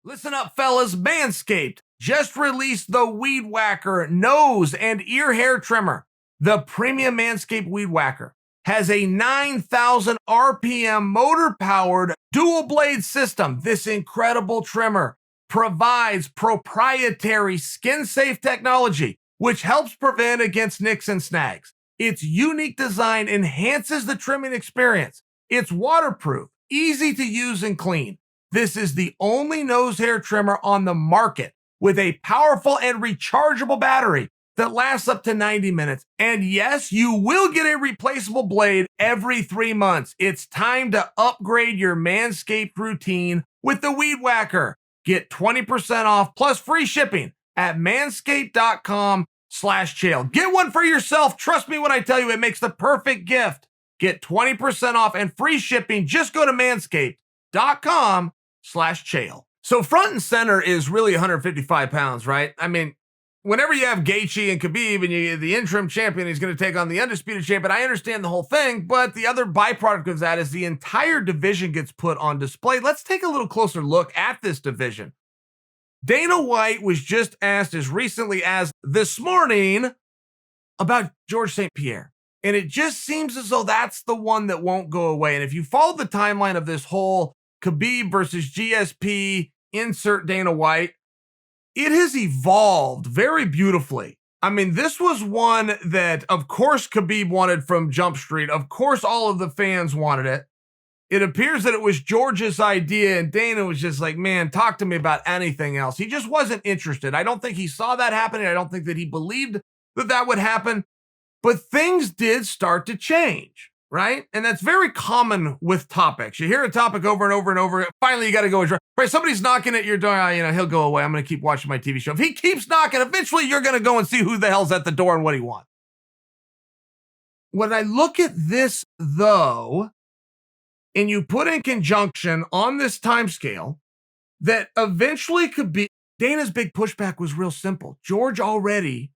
Listen up, fellas. Manscaped just released the Weed Whacker nose and ear hair trimmer. The premium Manscaped Weed Whacker has a 9,000 RPM motor-powered dual-blade system. This incredible trimmer provides proprietary skin-safe technology, which helps prevent against nicks and snags. Its unique design enhances the trimming experience. It's waterproof, easy to use and clean. This is the only nose hair trimmer on the market with a powerful and rechargeable battery that lasts up to 90 minutes. And yes, you will get a replaceable blade every 3 months. It's time to upgrade your Manscaped routine with the Weed Whacker. Get 20% off plus free shipping at manscaped.com/Chael. Get one for yourself. Trust me when I tell you, it makes the perfect gift. Get 20% off and free shipping. Just go to manscaped.com/Chael. So front and center is really 155 pounds, right? I mean, whenever you have Gaethje and KHABIB and you the interim champion is going to take on the undisputed champion, I understand the whole thing, but the other byproduct of that is the entire division gets put on display. Let's take a little closer look at this division. Dana White was just asked as recently as this morning about George St-Pierre. And it just seems as though that's the one that won't go away. And if you follow the timeline of this whole KHABIB versus GSP, insert Dana White, it has evolved very beautifully. I mean, this was one that, of course, KHABIB wanted from Jump Street. Of course, all of the fans wanted it. It appears that it was George's idea, and Dana was just like, man, talk to me about anything else. He just wasn't interested. I don't think he saw that happening. I don't think that he believed that that would happen. But things did start to change, right? And that's very common with topics. You hear a topic over and over and over. Finally, you got to go. Right? Somebody's knocking at your door. He'll go away. I'm going to keep watching my TV show. If he keeps knocking, eventually you're going to go and see who the hell's at the door and what he wants. When I look at this, though, and you put in conjunction on this time scale, that eventually could be Dana's big pushback was real simple. George already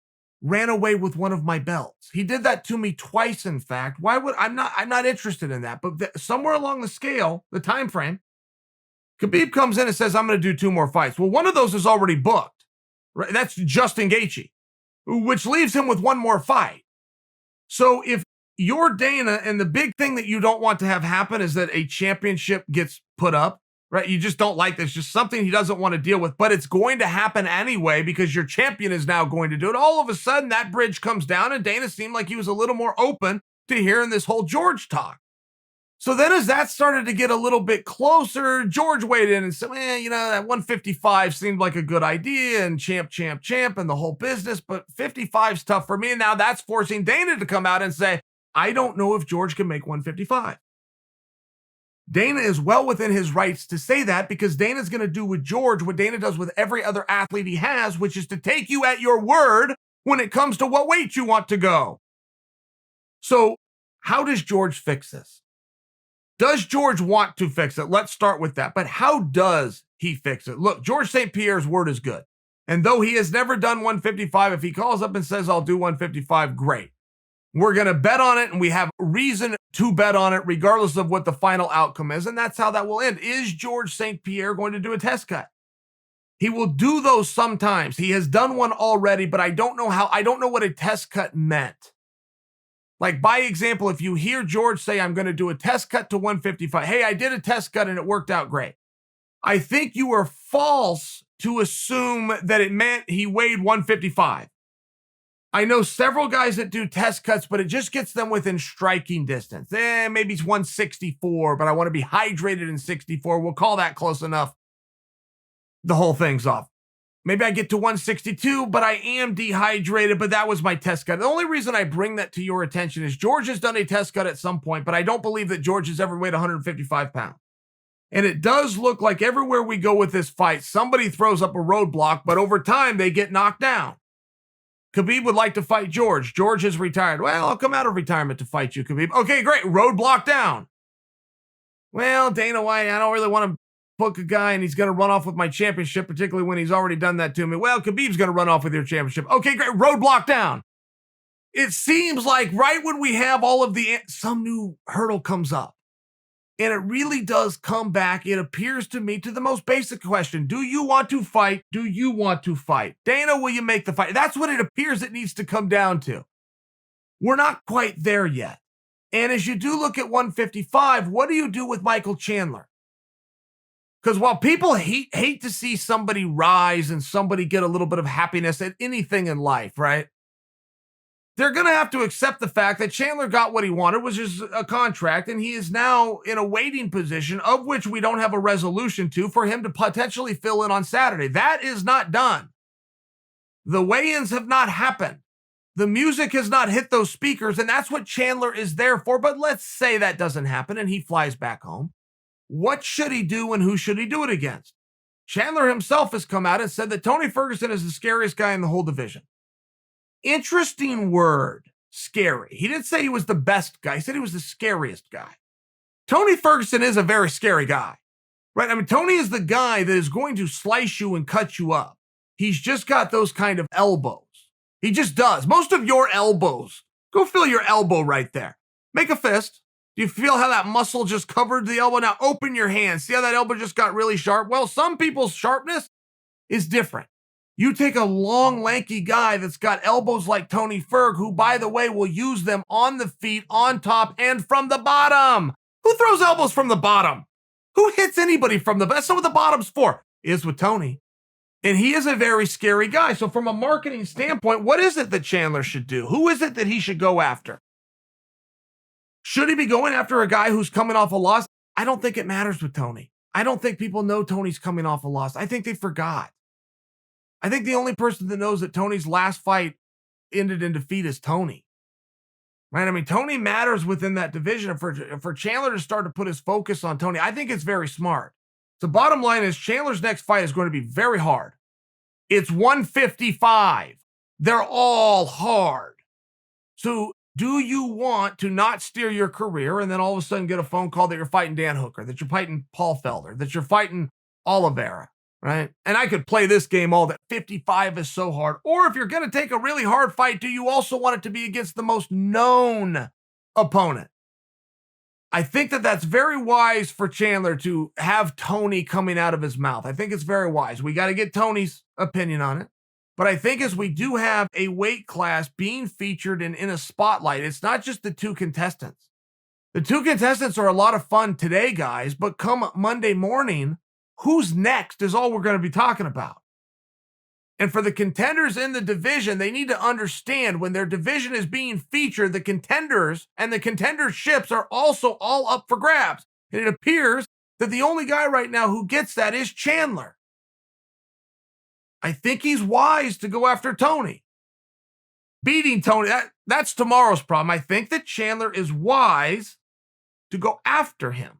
ran away with one of my belts. He did that to me twice, in fact. Why would I'm not interested in that. But somewhere along the scale, the time frame, KHABIB comes in and says, I'm going to do 2 more fights. Well, one of those is already booked. Right? That's Justin Gaethje, which leaves him with 1 more fight. So if you're Dana, and the big thing that you don't want to have happen is that a championship gets put up, right? You just don't like this. Just something he doesn't want to deal with, but it's going to happen anyway because your champion is now going to do it. All of a sudden, that bridge comes down, and Dana seemed like he was a little more open to hearing this whole George talk. So then as that started to get a little bit closer, George weighed in and said, that 155 seemed like a good idea, and champ, and the whole business, but 55's tough for me. And now that's forcing Dana to come out and say, I don't know if George can make 155. Dana is well within his rights to say that because Dana's going to do with George what Dana does with every other athlete he has, which is to take you at your word when it comes to what weight you want to go. So how does George fix this? Does George want to fix it? Let's start with that. But how does he fix it? Look, George St-Pierre's word is good. And though he has never done 155, if he calls up and says, I'll do 155, great. We're going to bet on it, and we have reason to bet on it regardless of what the final outcome is, and that's how that will end. Is George St-Pierre going to do a test cut? He will do those sometimes. He has done one already, but I don't know what a test cut meant. Like, by example, if you hear George say, I'm going to do a test cut to 155, hey, I did a test cut and it worked out great. I think you were false to assume that it meant he weighed 155. I know several guys that do test cuts, but it just gets them within striking distance. Maybe it's 164, but I want to be hydrated in 64. We'll call that close enough. The whole thing's off. Maybe I get to 162, but I am dehydrated, but that was my test cut. The only reason I bring that to your attention is George has done a test cut at some point, but I don't believe that George has ever weighed 155 pounds. And it does look like everywhere we go with this fight, somebody throws up a roadblock, but over time they get knocked down. KHABIB would like to fight George. George has retired. Well, I'll come out of retirement to fight you, KHABIB. Okay, great. Roadblock down. Well, Dana White, I don't really want to book a guy and he's going to run off with my championship, particularly when he's already done that to me. Well, KHABIB's going to run off with your championship. Okay, great. Roadblock down. It seems like right when we have all of some new hurdle comes up. And it really does come back, it appears to me, to the most basic question. Do you want to fight? Do you want to fight? Dana, will you make the fight? That's what it appears it needs to come down to. We're not quite there yet. And as you do look at 155, what do you do with Michael Chandler? Because while people hate to see somebody rise and somebody get a little bit of happiness at anything in life, right? They're going to have to accept the fact that Chandler got what he wanted, which is a contract, and he is now in a waiting position of which we don't have a resolution to for him to potentially fill in on Saturday. That is not done. The weigh-ins have not happened. The music has not hit those speakers, and that's what Chandler is there for. But let's say that doesn't happen and he flies back home. What should he do and who should he do it against? Chandler himself has come out and said that Tony Ferguson is the scariest guy in the whole division. Interesting word, scary. He didn't say he was the best guy. He said he was the scariest guy. Tony Ferguson is a very scary guy, right? I mean, Tony is the guy that is going to slice you and cut you up. He's just got those kind of elbows. He just does. Most of your elbows, go feel your elbow right there. Make a fist. Do you feel how that muscle just covered the elbow? Now open your hand. See how that elbow just got really sharp? Well, some people's sharpness is different. You take a long, lanky guy that's got elbows like Tony Ferg, who, by the way, will use them on the feet, on top, and from the bottom. Who throws elbows from the bottom? Who hits anybody from the bottom? That's what the bottom's for. Is with Tony. And he is a very scary guy. So from a marketing standpoint, what is it that Chandler should do? Who is it that he should go after? Should he be going after a guy who's coming off a loss? I don't think it matters with Tony. I don't think people know Tony's coming off a loss. I think they forgot. I think the only person that knows that Tony's last fight ended in defeat is Tony. Right? I mean, Tony matters within that division. For Chandler to start to put his focus on Tony, I think it's very smart. The bottom line is Chandler's next fight is going to be very hard. It's 155. They're all hard. So do you want to not steer your career and then all of a sudden get a phone call that you're fighting Dan Hooker, that you're fighting Paul Felder, that you're fighting Oliveira? Right? And I could play this game all that 55 is so hard. Or if you're going to take a really hard fight, do you also want it to be against the most known opponent? I think that that's very wise for Chandler to have Tony coming out of his mouth. I think it's very wise. We got to get Tony's opinion on it. But I think as we do have a weight class being featured and in a spotlight, it's not just the two contestants. The two contestants are a lot of fun today, guys, but come Monday morning, who's next is all we're going to be talking about. And for the contenders in the division, they need to understand when their division is being featured, the contenders and the contenderships are also all up for grabs. And it appears that the only guy right now who gets that is Chandler. I think he's wise to go after Tony. Beating Tony, that's tomorrow's problem. I think that Chandler is wise to go after him.